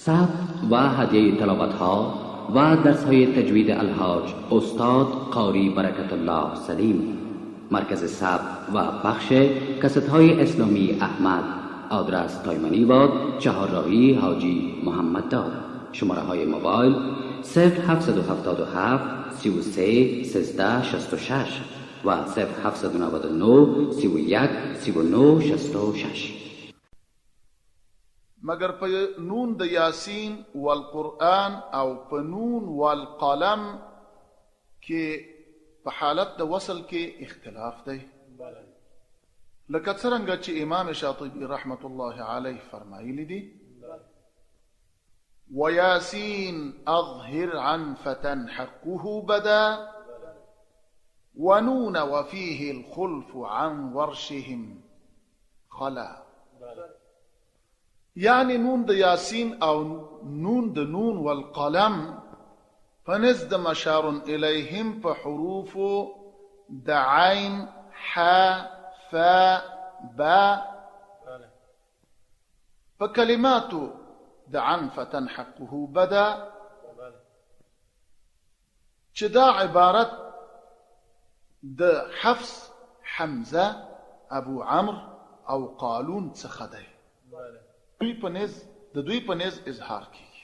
ثبت و هدیه تلاوت‌ها و درس‌های تجوید الحاج استاد قاری برکت الله سلیم. مرکز ثبت و پخش کست‌های اسلامی احمد. آدرس تایمانی‌باد، چهارراهی حاجی محمد دار. شماره‌های موبایل 0777 33 13 66 و 0799 31 39 66. مگر په نون د یاسین والقرآن او په نون والقلم کې په حالت د وصل کې اختلاف دی. لکه څرنګه چې امام شاطبی رحمت الله علیه فرمایلی دی: وياسين أظهر عن فتى حقه بدا ونون وفيه الخلف عن ورشهم خلا. يعني نون د ياسين أو نون د نون والقلم فنزد مشار إليهم بحروف د عين حا فا با فكلماته د عن فتن حقه بدا چې دا عبارت د حفص، حمزه، ابو عمرو او قالون څخه دی. دوی په نز اظهار کیږي،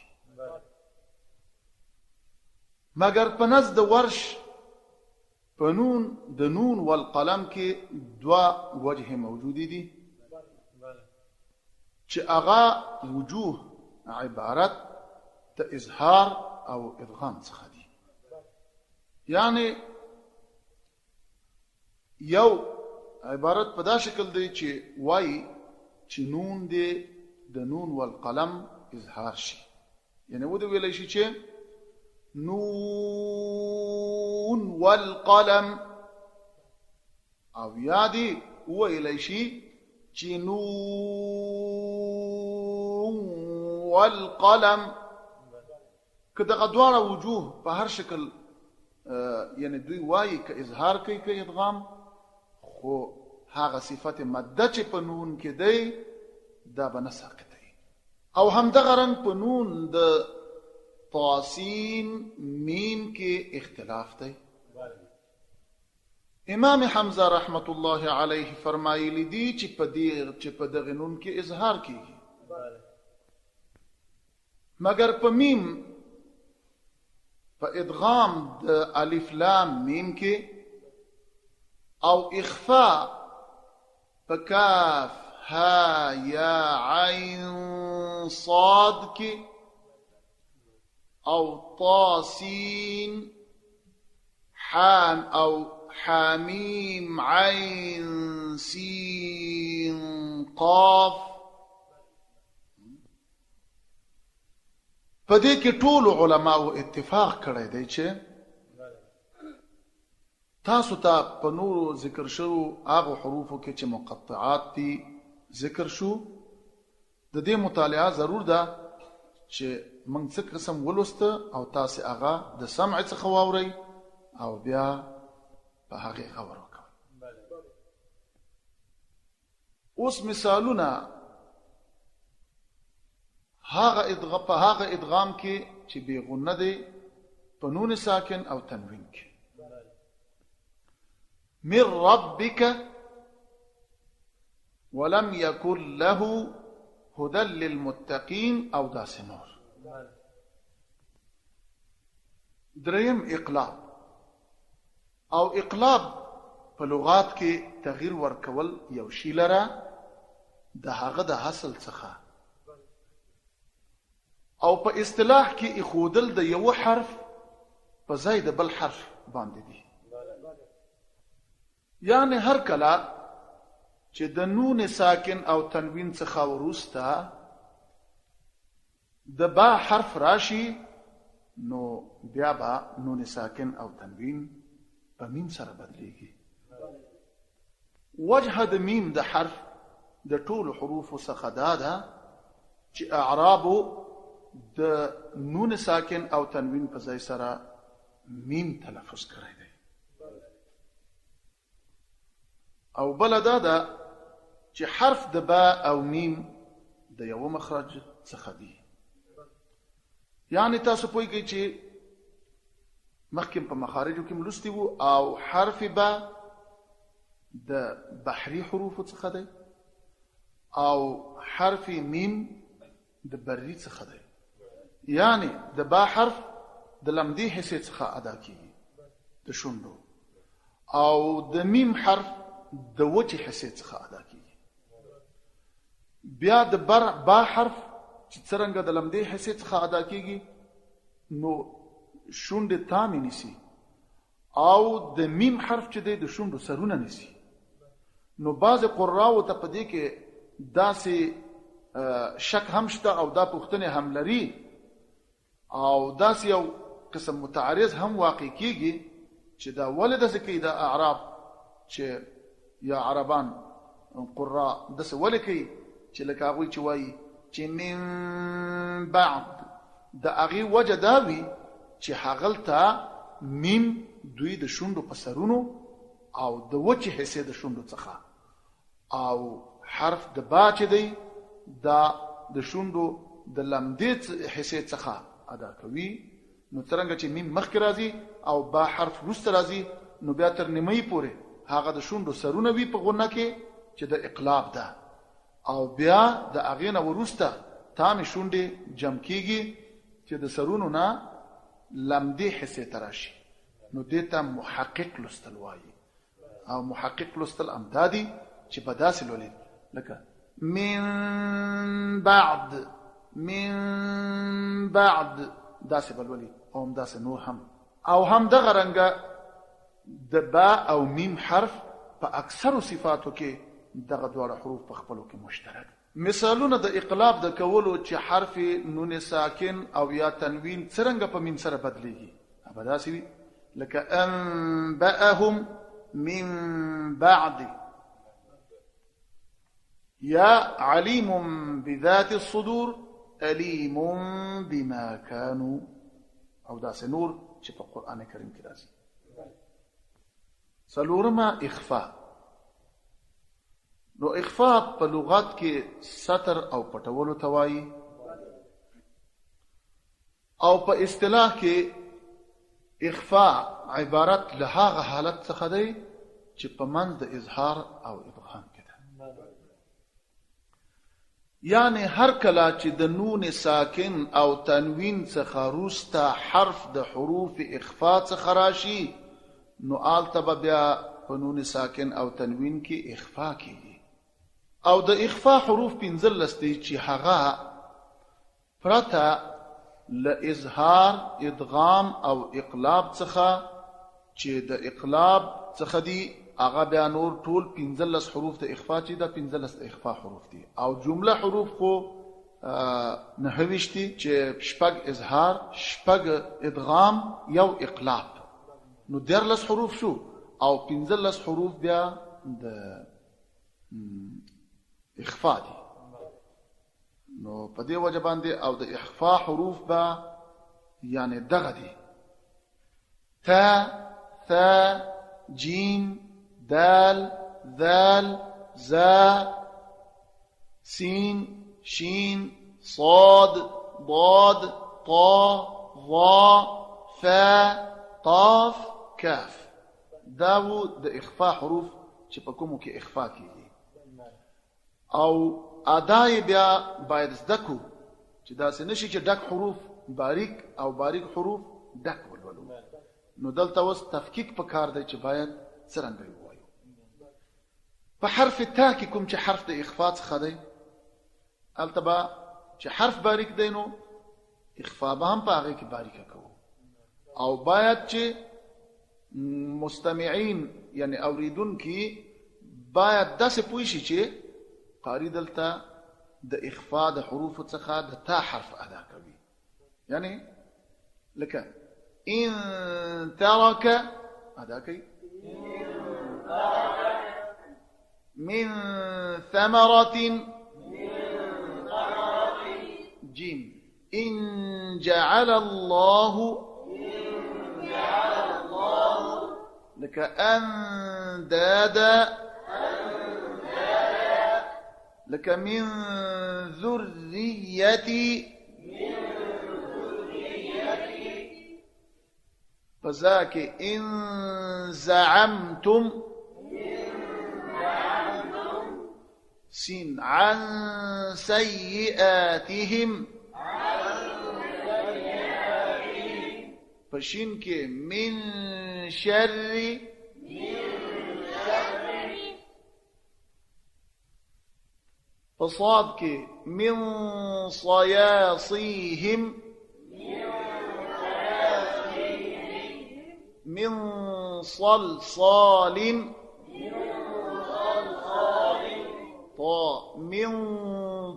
مگر په نز د ورش په نون د نون والقلم کې دوا وجه موجودی دي چې هغه وجوه عبارت ته اظهار او ادغام څخه دي. یعنی یو عبارت په دا شکل دی چې وای چې نون دی د نون والقلم اظهار شي، یعنی و دې ویلی شي چې نون والقلم، او یا دی ویلی شي چې نون والقلم. که دغه دواړه وجوه په هر شکل یعنی دوی وایي که اظهار کوي که ادغام، خو هغه صفت مده چې په نون کې دی دا به نه ساقطوي. او همدغه رنګ په نون د طاسین میم کې اختلاف دی. امام حمزه رحمت الله علیه فرمایلی دی چې په دغه نون کې اظهار کیږي، مگر په میم په ادغام د الف لام میم کې او اخفاء په کاف ها یا عین صاد کې او طاسین حام او حامیم عین سین قاف، په دې کې ټول علماو اتفاق کړی دی چې تاسو ته په نورو ذکر شو هغه حروفو کې چې مقطعات دي ذکر شو، د دې مطالعه ضرور ده چې موږ څه قسم ولوسته او تاسو هغه د سمع څخه واورئ او بیا په هغه خبر وکړئ. اوس مثالونه هغه ادغام کې چې بې غنه دی په نون ساکن او تنوین کې. من ربك ولم يكن له هدى للمتقين او داس نور. دریم اقلاب، او اقلاب په لغات کې تغییر ورکول یو شی لره د هغه د حاصل څخه، او په اصطلاح کې اخودل د یو حرف په ځای د بل حرف باندې دي. یعنی هر کله چې د نون ساکن او تنوین څخه وروسته د با حرف راشي نو بیا به نون ساکن او تنوین په میم سره بدلیږي. وجه د میم د حرف د ټولو حروفو څخه دا ده چې اعرابو د نون ساکن او تنوین په ځای سره میم تلفظ کړی دی. او بل دا ده چې حرف د با او میم د یو مخرج څخه دی. یعنی تاسو پوهیږئ چې مخکې په مخارجو کې لوستي وو او حرف با د بحري حروفو څخه دی او حرف میم د بري څخه دی. یعنی د با حرف د لمدې حصې څخه ادا کیږي د شونډو او د میم حرف د وچې حصې څخه ادا کیږي. بیا د با حرف چې څرنګه د لمدې حصې څخه ادا کیږي نو شونډې تامې نیسي او د میم حرف چې دی د شونډو سرونه نیسي. نو بعض قراو ته په دې کې داسې شک هم شته او دا پوښتنې هم لري او داسې یو قسم متعارض هم واقع کیږي چې دا ولې داسې کوي د اعراب چې یا عربان قرا داسې ولې کوي چې لکه هغوی چې وایي چې من بعد د هغې وجه دا وي چې هغلته میم دوی د شونډو په سرونو او د وچې حصې د شونډو څخه او حرف د با چې دی دا د شونډو د لمدې حصې څخه ادا کوي. نو څرنګه چې میم مخکې راځي او با حرف وروسته راځي نو بیا تر نیمۍ پورې هغه د شونډو سرونه وي په غونه کې چې د اقلاب ده او بیا د هغې نه وروسته تامې شونډې جمع کیږي چې د سرونو نه لمدې حصې ته راشي. نو دې ته محقق لوستل وایي او محقق لوستل همدا دي چې په داسې لولي لکه من بعد داسې بلولي او هم داسې نور هم او هم دغه رنګه د با او میم حرف په اکثرو صفاتو کې دغه دواړه حروف په خپلو کې مشترک. مثالونه د اقلاب د کولو چې حرف نون ساکن او یا تنوین څرنګه په میم سره بدلیږي به داسې وي لکه انبأهم من بعد یا علیم بذات الصدور علیم بما كانوا او داسې نور چې په قرآن کریم کې راځي. څلورمه اخفاء. نو اخفاء په لغت کې ستر او پټولو ته وایي او په اصطلاح کې اخفاء عبارت له هغه حالت څخه دی چې په منځ د اظهار او ادغام کې ده. یعنی هر کله چې د نون ساکن او تنوین څخه وروسته حرف د حروف اخفاء څخه راشي نو آلته به بیا په نون ساکن او تنوین کې اخفاء کیږي او د اخفاء حروف 15 دي چې هغه پرته له اظهار ادغام او اقلاب څخه چې د اقلاب څخه دي هغه بیا نور ټول 15 حروف د اخفاء چې د 15 اخفاء حروف دي او جمله حروف خو 9 دي چې شپږ اظهار شپږ ادغام یو اقلاب نو 13 حروف شو او 15 حروف بیا د اخفاء دي. نو په دې وجه باندې او د اخفاء حروف با یعنی دغه دي تا ثا جیم دال ذال زا سين شين صاد ضاد طا ظا فا قاف كاف داو د اخفاء حروف چې په کومو کې اخفاء کیږي او ادای بیا باید زدکو چې داسې نشي چې ډک حروف باریک او باریک حروف ډک ولولو. نو دلته اوس تفکیک په کار دی چې باید څرنګه ووایو. په حرف تا کې کوم چې حرف د اخفاء څخه دی هلته به چې حرف باریک دی نو اخفاء به هم په هغې کې باریکه کوو او باید چې مستمعین یعنی اوریدونکي باید داسې پوه شي چې قاری دلته د اخفاء د حروف څخه د تا حرف ادا کوي. یعنی لکه ان ترك ادا کوي من ثمرة جيم ان جعل الله لك اندادا لك من ذريتي فذاك إن زعمتم سين عن سيئاتهم فشين كي من شر فصاد كي من صياصيهم من صلصال طا من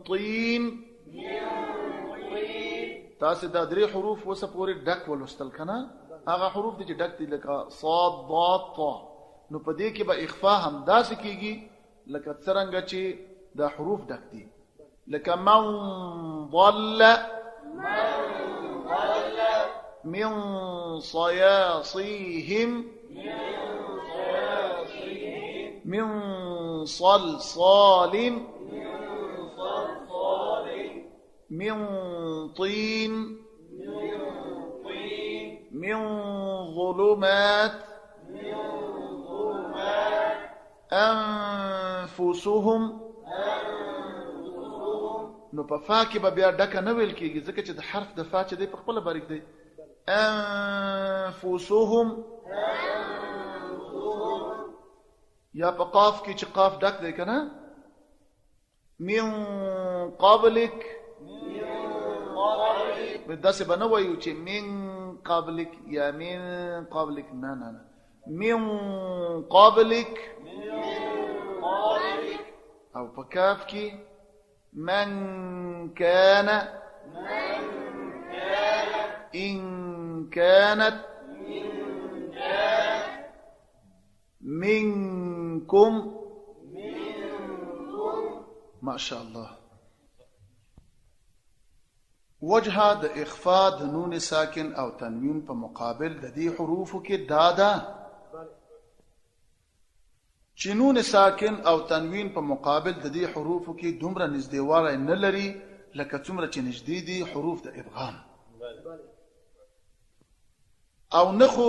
طين تاسي دا دري حروف وسپوري ډک ولستل کنه هغه حروف دي چې ډک دي لکه صاد ضاد طا نو پدې کې به اخفاء هم داسې کیږي لکه څنګه چې دا حروف ډک دي لکه من ضل من صياصيهم من صلصال من طين من ظلمات أنفسهم نو په فا کې به بیا ډکه نه ویل کېږي ځکه چې د حرف د فا چې دی په خپله باریک دی أنفسهم یا په قاف کې چې قاف ډک دی که نه من قبلک داسې به نه وایو چې من قبلک یا من قبلک نه نه نه من قبلک او په کاف کې من كان إن كانت منكم ما شاء الله وجهه د اخفاء د نون ساکن او تنوین په مقابل د دې حروفو کې دادا چې نون ساکن او تنوین په مقابل د دې حروفو کې دومره نږدېوالی نه لري لکه څومره چې نږدې دي حروف د ادغام او نه خو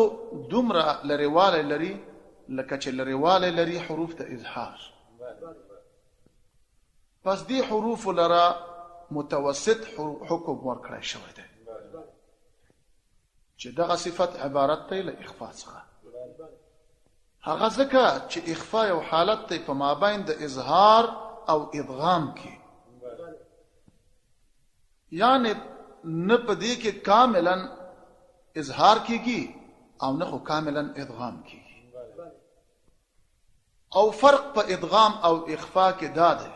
دومره لرېوالی لري لکه چې لرېوالی لري حروف د اظهار پس دې حروفو لره متوسط حکم ورکړی شوی دی چې دغه صفت عبارت دی له اخفاء څخه هغه ځکه چې اخفاء یو حالت دی په مابین د اظهار او ادغام کې یعنی نه په دې کې کاملا اظهار کیږي او نه خو کاملا ادغام کیږي او فرق په ادغام او اخفاء کې دا دی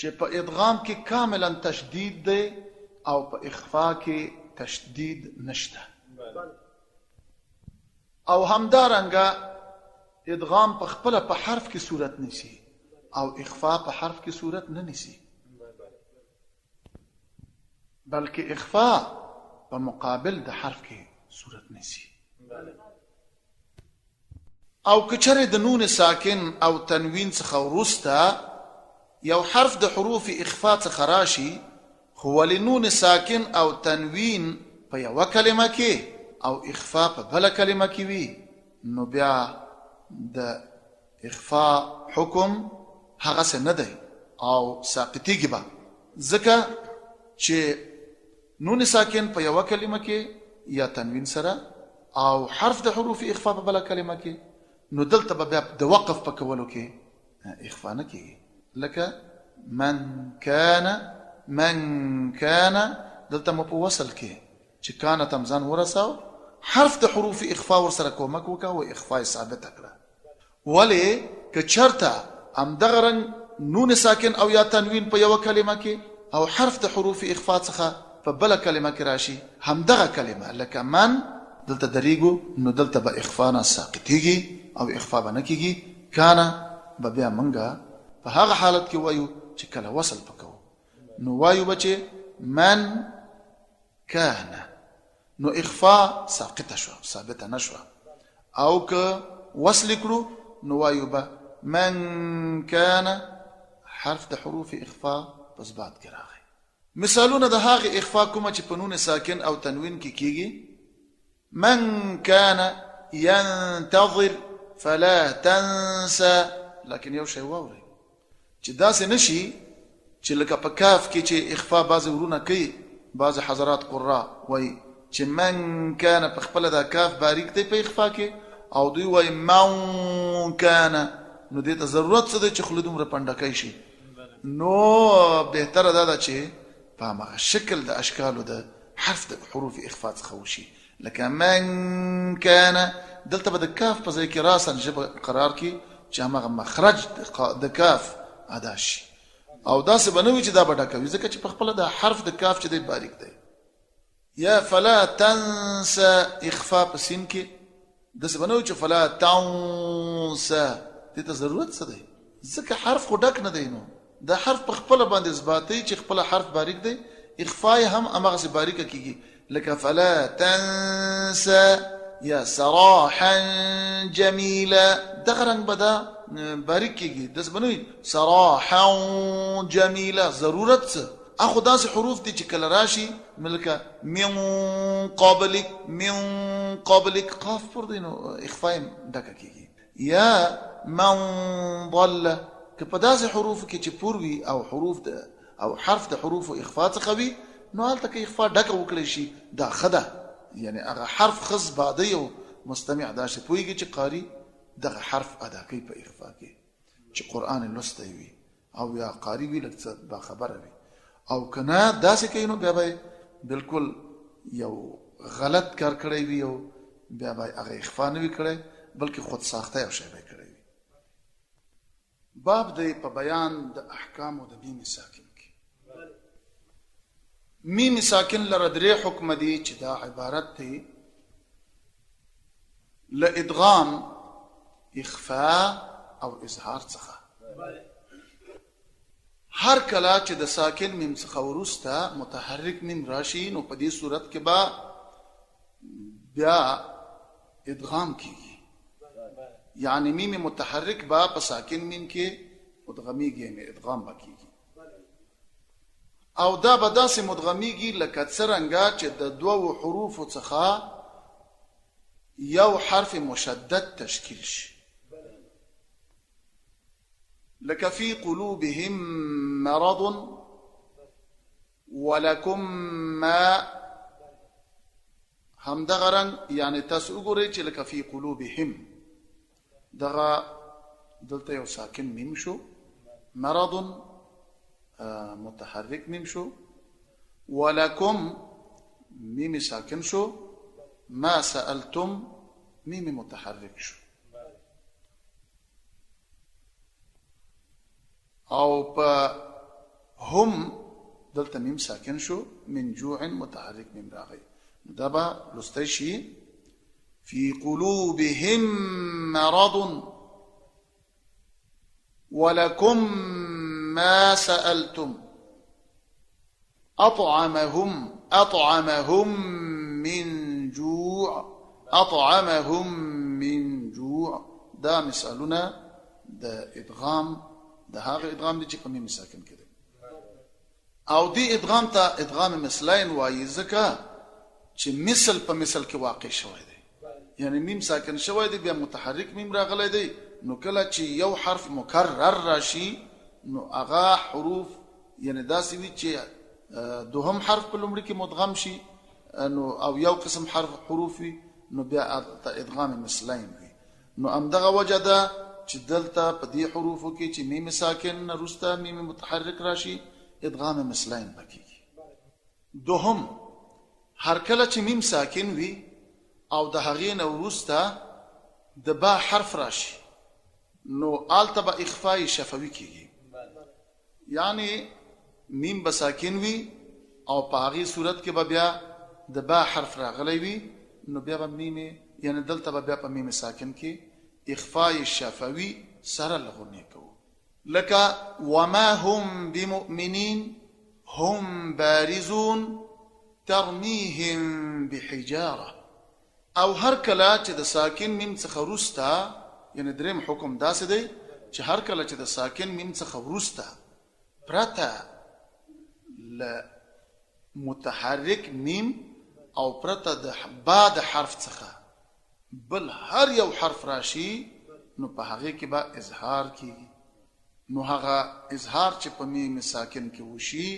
چې په ادغام کې کاملا تشدید دی او په اخفاء کې تشدید نشته او همدارنګه ادغام په خپل په حرف کې صورت نشي او اخفاء په حرف کې صورت نه نشي بلکې اخفاء په مقابل د حرف کې صورت نشي او کچره د نون ساکن او تنوین څخه وروسته یو حرف د حروف اخفاء څخه راشي خو ولنون ساکن او تنوین په یو کلمه کې او اخفاء په بل کلمه کې وي نو بیا د اخفاء حکم هغه څه نه دی او ساقطیږي به ځکه چې نون ساکن په یو کلمه کې یا تنوین سره او حرف د حروف اخفاء په بل کلمه کې نو دلته به بیا د وقف په کولو کې اخفاء نه کیږي لکه من كان دلته مو په وصل کې چې کان تمزان ورساو حرف د حروف اخفاء ور سره کومک وکاو او اخفاء ثابت کړه ولی که چرته ام دغرن نون ساکن او یا تنوین په یو کلمه کې او حرف د حروف اخفاء څخه په بل کلمه کې راشي هم دغه کلمه لکه من دلته دریګو نو دلته به اخفاء نه ساقطيږي او اخفاء به نه کیږي کان به بیا منګه په هغه حالت کې وایو چې کله وصل پکو نو وایو بچي من كان نو اخفاء ساقطه شو ثابته نشو او که وصل کړو نو وایو به من كان حرف د حروف اخفاء مثبات کې راغی مثالونه د هغه اخفاء کوم چې په نون ساکن او تنوین کې کیږي من كان ينتظر فلا تنسى. لكن یو شی واورئ چې داسې نشي چې لکه په کاف کې چې اخفا بعضې ورونه کوي، بعضې حضرات قرا وایي چې من کان په خپله دا کاف باریک دی په اخفا کې، او دوی وایي من کان. نو دې ته ضرورت څه دی چې خوله دومره پنډکی شي؟ نو بهتره دا ده چې په همغه شکل د اشکالو د حرف د حروف اخفا څخه وشي. لکه من کان دلته به د کاف په ځای کې راسا ژبه قرار کړي چې همغه مخرج د کاف ادا شي، او داسې به نه وي چې دا به ډکوي، ځکه چې په خپله د حرف د کاف چې دی باریک دی. یا فلا تنسى اخفا په سین کې داسې به نه وي چې فلا تنسى. دې ته ضرورت څه دی؟ ځکه حرف خو ډک نه دی. نو دا حرف په خپله باندې اثباتوي چې خپله حرف باریک دی، اخفا یې هم همغسې باریکه کېږي. لکه فلا تنسى یا سراحا جمیلا، دغه رنګ به دا باریک کېږي، داسې به نه وي سراحا جمیلا. ضرورت څه؟ اخو داسې حروف دي چې کله راشي لکه من قبلک، من قبلک قاف پر دی نو اخفا یې ډکه کېږي. یا من ضل، که په داسې حروفو کې چې پور وي او حروف او حرف د حروفو اخفا څخه وي، نو هلته که اخفا ډکه وکړی شي دا ښه ده. یعنی هغه حرف خص باده او مستمع دا شي پوهېږي چې قاري دغه حرف ادا کوي په اخفا کې، چې قرآن یې لوستی وي او یا قاري وي لږ څه باخبره وي. او که نه داسې کوي نو بیا به بلکل یو غلط کار کړی وي او بیا به هغه اخفا نه وي کړی بلکې خود ساخته یو شی به یې کړی وي. باب دی په بیان د احکامو د میم ساکن کې. میم ساکن لره درې حکم دي چې دا عبارت دی له ادغام، اخفاء او اظهار څخه. هر کله چې د ساکن میم څخه وروسته متحرک میم راشي نو په دې صورت کې به بیا ادغام کیږي، یعنی میم متحرک با په ساکن میم کې مدغمیږي، یعنی ادغام به کیږي. او دا به داسې مدغمیږي لکه څرنګه چې د دوو حروفو څخه یو حرف مشدد تشکیل شي. لك في قلوبهم مرض ولكم ما، هم دغه رنګ یعنی تاسو وګورئ چې لك في قلوبهم دغه دلته یو ساکن میم شو، مرض متحرک میم شو، ولكم میم ساکن شو، ما سألتم میم متحرک شو. او په هم دلته میم ساکن شو، من جوع متحرک میم راغی. دا به لستی شي في قلوبهم مرض ولكم ما سألتم أطعمهم من جوع، أطعمهم من جوع. دا مثالنا دا ادغام، دا هاغ ادغام دي چې په میم ساکن کې دی. او دی ادغام ته ادغام مثلین وایي ځکه چې مثل په مثل کې واقع شوی دی، یعنی میم ساکن شوی دی بیا متحرک میم راغلی دی. نو کله چې یو حرف مکرر راشي نو هغه حروف یعنی داسې وي چې دوهم حرف په لومړي کې مدغم شي نو او یو قسم حروف وي نو بیا ادغام مثلین وي. نو همدغه وجه ده چې دلته په دې حروفو کې چې میم ساکن وروسته میم متحرک راشي ادغام مثلین بکیږي. دوهم هر کله چې میم ساکن وي او د هغې نه وروسته د با حرف راشي نو آلته به اخفای شفوي کیږي، یعنی میم به ساکن وي او په هغې صورت کې به بیا د با حرف راغلی وي نو بیا به میم یعنی دلته به بیا په میم ساکن کې اخفای شفوي سره لغونې کوو. لکه وما هم بمؤمنین هم بارزون ترمیهم بحجاره. او هر کله چې د ساکن میم څخه وروسته یعنی دریم حکم داسې دی چې هر کله چې د ساکن میم څخه وروسته پرته له متحرک میم او پرته د بعد حرف څخه بل هر یو حرف راشي نو په هغه کې به اظهار کیږي. نو هغه اظهار چې په میم ساکن کې وشي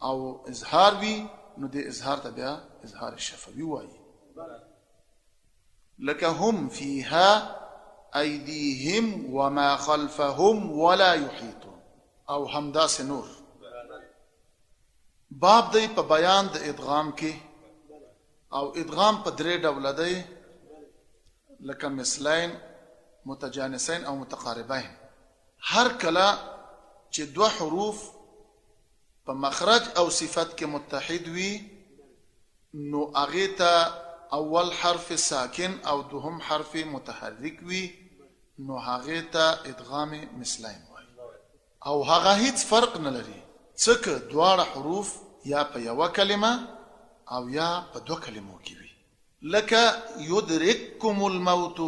او اظهار وي نو د اظهار ته بیا اظهار شفوي وایي. لکه هم فيها ايديهم وما خلفهم ولا يحيطون او همداس نور. باب دی په بیان د ادغام کې او ادغام په درې ډول دی لکه مثلین متجانسین او متقاربین. هر کله چې دوه حروف په مخرج او صفت کې متحد وي نو هغه ته اول حرف ساکن او دوهم حرف متحرک وي نو هغه ته ادغام مثلین وایي او هغه هیڅ فرق نه لري ځکه دواړه حروف یا په یو کلمه او یا په دوه کلمو کې وي. لکه يدرككم الموت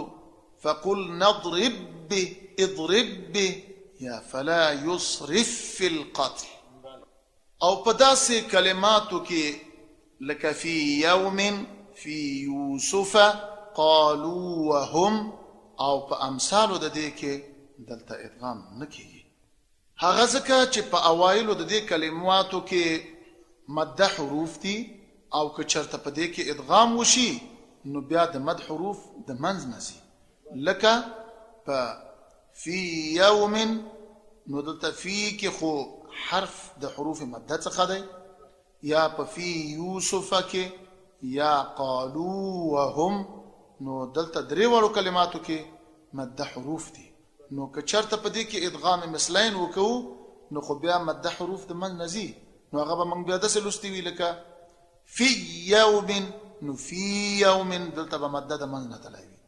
فقل نضرب به اضرب به یا فلا يسرف في القتل. او په داسې کلماتو کې لکه في يوم في يوسف قالوا وهم او په امثالو د دې کې دلته ادغام نه کیږي. هغه ځکه چې په اوایلو د دې کلماتو کې مد حروف دي او که چرته په دې کې ادغام وشي نو بیا د مد حروف د منځ نسی. لکه په في يوم نو دلته في کې خو حرف د حروف مد څخه دی یا په في يوسف کې یا قالوا وهم نو دلته درې وړو کلماتو کې مد حروف دي. نو که چرته په دې کې ادغام مثلین وکړو نو خو بیا مد حروف د منځ نزي نو هغه به موږ بیا داسې لوستي وي لکه في يوم نو في يوم دلته به مد د منځ نه تللی وي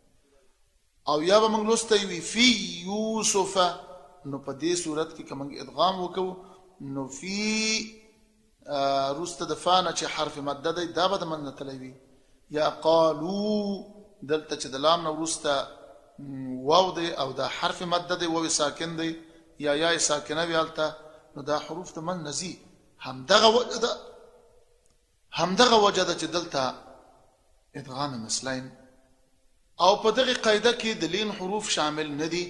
او یا به موږ لوستی وي في يوسف نو په دې صورت کې که موږ ادغام وکړو نو في روسته د فانه چې حرف مد دی دا به د منځ نه تللی وي. یا قالو دلته چې د لام نه وروسته واو دی او دا حرف مد دی واو ساکن دی یا ساکنه وي هلته نو دا حروف د منځ نه ځي. همدغه وجه ده چې دلته ادغام مثلین او په دغه قاعده کې د لین حروف شامل نه دي.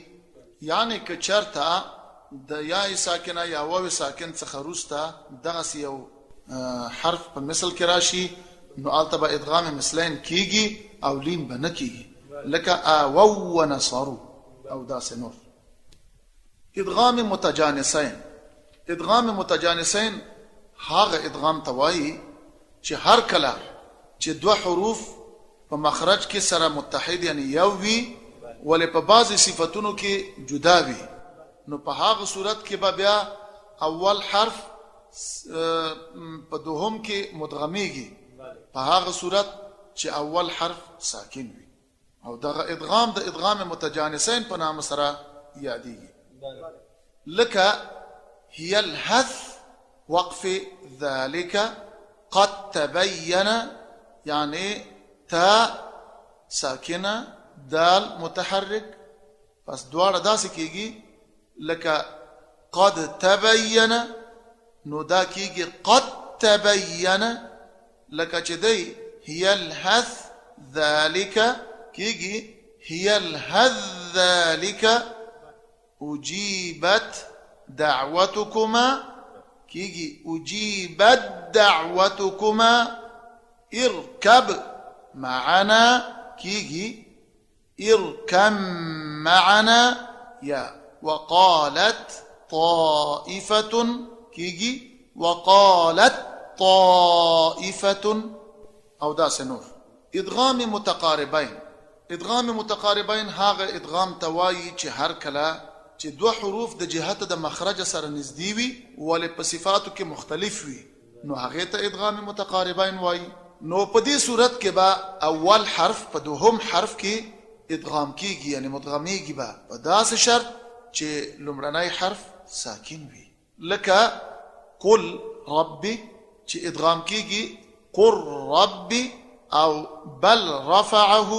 یعنی که چرته د یا ساکنه یا واو ساکن څخه وروسته دغه یو حرف په مثل کې راشي نو البته به ادغام مثلین کیږي او لین به نه کیږي لکه او ونصروا او داسې نور. ادغام متجانسین. ادغام متجانسین هغه ادغام توایی چې هر کله چې دوه حروف په مخرج کې سره متحد یعنی یو وي ولې په بعضی صفاتونو کې جدا وي نو په هغه صورت کې به بیا اول حرف په دوهم کې مدغمیږي په هغه صورت چې اول حرف ساکن وي او دغه ادغام د ادغام متجانسین په نام سره یادېږي. لکه هي الهث وقف ذلك قد تبين يعني تا ساکنه دال متحرك پس دواره داسې کېږي لکه قد تبين نو دا کېږي قد تبين لکه چې دی هي الهث ذلك کېږي هي الهث ذلك أجيبت دعوتكما كيجي أجيبت دعوتكما اركب معنا كيجي اركب معنا يا وقالت طائفة كيجي وقالت طائفة أو دا سنور. ادغام متقاربين. ادغام متقاربين هاغ ادغام توايي چې هر کله چې دوه حروف د جهت د مخرج سره نږدې وي ولې په صفاتو کې مختلف وي نو هغه ته ادغام متقاربین وایي. نو په دې صورت کې به اول حرف په دوهم حرف کې ادغام کیږي یعنی مدغمیږي به په داسې شرط چې لومړنی حرف ساکن وي لکه قل ربي چې ادغام کیږي قل ربي او بل رفعه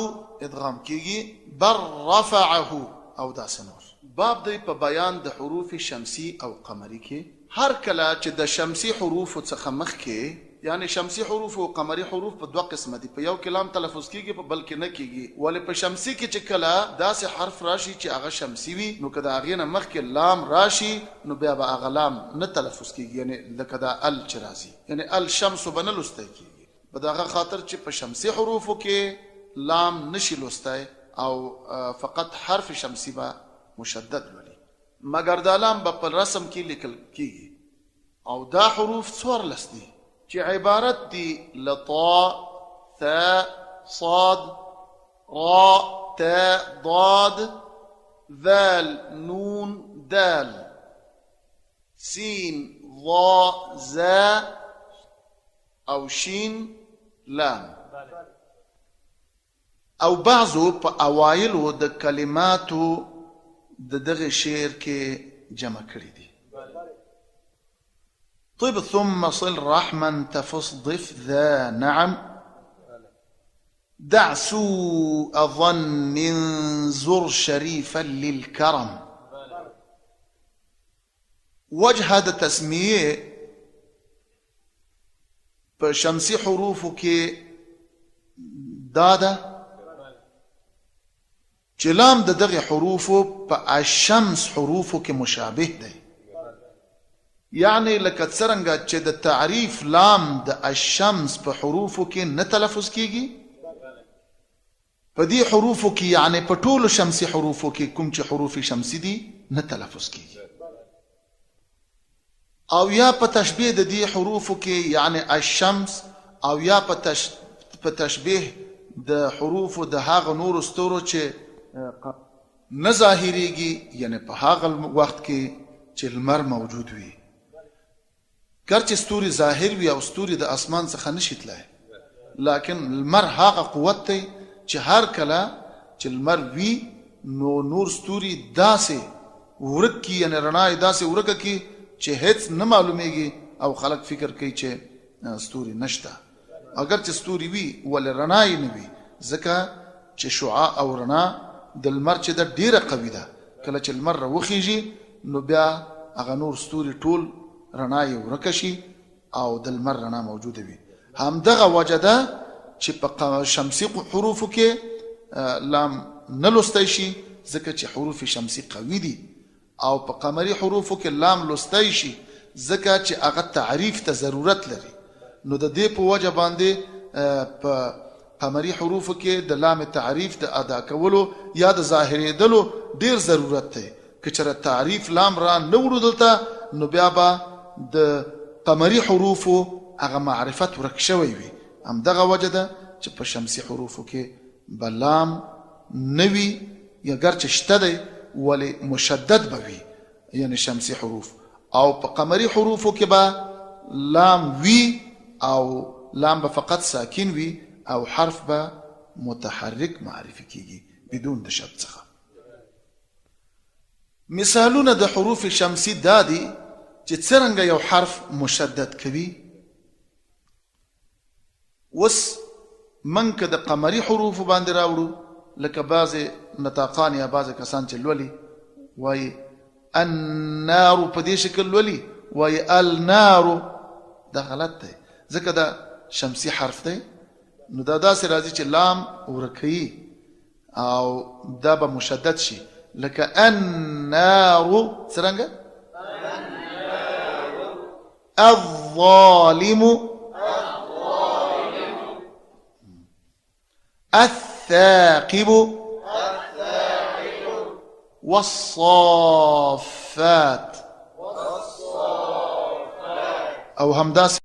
ادغام کیږي بل رفعه او داسې نور. باب دی په بیان د حروف شمسی او قمری کې هر کله چې د شمسی حروف څخه مخ کې یعنی شمسی حروف او قمری حروف په دوه قسمه دي. په یو کې لام تلفظ کیږي په بل کې نه کیږي. ولې په شمسی کې چې کله داسې حرف راشي چې هغه شمسی وي نو که د هغې نه مخکې لام راشي نو بیا به هغه لام نه تلفظ کیږي، یعنی لکه دا ال چې راځي، یعنی الشمس به نه لوستی کیږي. په دغه خاطر چې په شمسی حروفو کې لام نشي لوستی او فقط حرف شمسی به مشدد لولي، مګر دا لام به په رسم کې لیکل کیږي. او دا حروف څوارلس دي چې عبارت دي لطا، ثاء، صاد، راء، تاء، ضاد، ذال، نون، دال، سين، ضاء، زاء او شين، لام. او بعضو په اوایلو د کلماتو د دغه شعر کې جمع کړي دي. طب ثم صل رحما تفص ضف ذا نعم، دع سوء ظن زر شريفا للكرم. وجه د تسمیه په شمسی حروفو کې داده چې لام د دغه حروفو په الشمس حروفو کې مشابه دی، یعنی لکه څرنګه چې د تعریف لام د الشمس په حروفو کې نه تلفظ کیږي، په دې حروفو کې یعنی په ټولو شمسی حروفو کې کوم چې حروف شمسی دي نه تلفظ کیږي. او یا په تشبیه د دې حروفو کې یعنی الشمس، او یا په تشبیه د حروفو د هغه نور ستورو چې نه ظاهریږي، یعنی په هغه وخت کې چې لمر موجود وي. ګرچې ستوري ظاهر وي او ستوري د اسمان څخه نشي تلای، لیکن لمر هغه قوت دی چې هر کله چې لمر وي نو نور ستوري داسې ورک کی، یعنی رڼا یې داسې ورکه کی چې هیڅ نه معلومیږي او خلک فکر کوي چې ستوري نشته. اگر چې ستوري وي ولې رڼا یې نه وي، ځکه چې شعاع او رڼا د لمر چې د ډیره قوي ده. کله چې لمر راوخیږي نو بیا هغه نور ستوري ټول رڼا یې ورکه شي او د لمر رڼا موجوده وي. همدغه وجه ده چې په شمسی حروفو کې لام نه لوستی شي ځکه چې حروف شمسی قوي دي، او په قمری حروفو کې لام لوستی شي ځکه چې هغه تعریف ته ضرورت لري. نو د دې په وجه باندې په قمری حروفو کې د لام تعریف د ادا کولو یا د ظاهرېدلو ډیر ضرورت دی. که چېرې تعریف لام را نه وړو دلته نو بیا به د قمری حروفو هغه معرفت ورک شوی وي. همدغه وجه ده چې په شمسی حروفو کې به لام نه وي، یا ګرچې شته دی ولې مشدد به وي، یعنی شمسی حروف. او په قمری حروفو کې به لام وي او لام به فقط ساکن وي او حرف به متحرک معرفي کیږي بدون د شد څخه. مثالونه د حروف شمسی دادي چې څرنګه یو حرف مشدد کوي. وس من که د قمری حروف باندې راوړو لکه بعضې نطاقان یا بعضې کسان چې لولي وایي النار په دې شکل لولي، وایي النارو، دا غلط دی ځکه دا شمسی حرف دی. نو دا داسې راځي چې لام ورکوي او دا به مشدد شي لکه النارو. څرنګه الظالم، الثاقب، والصافات، او همداس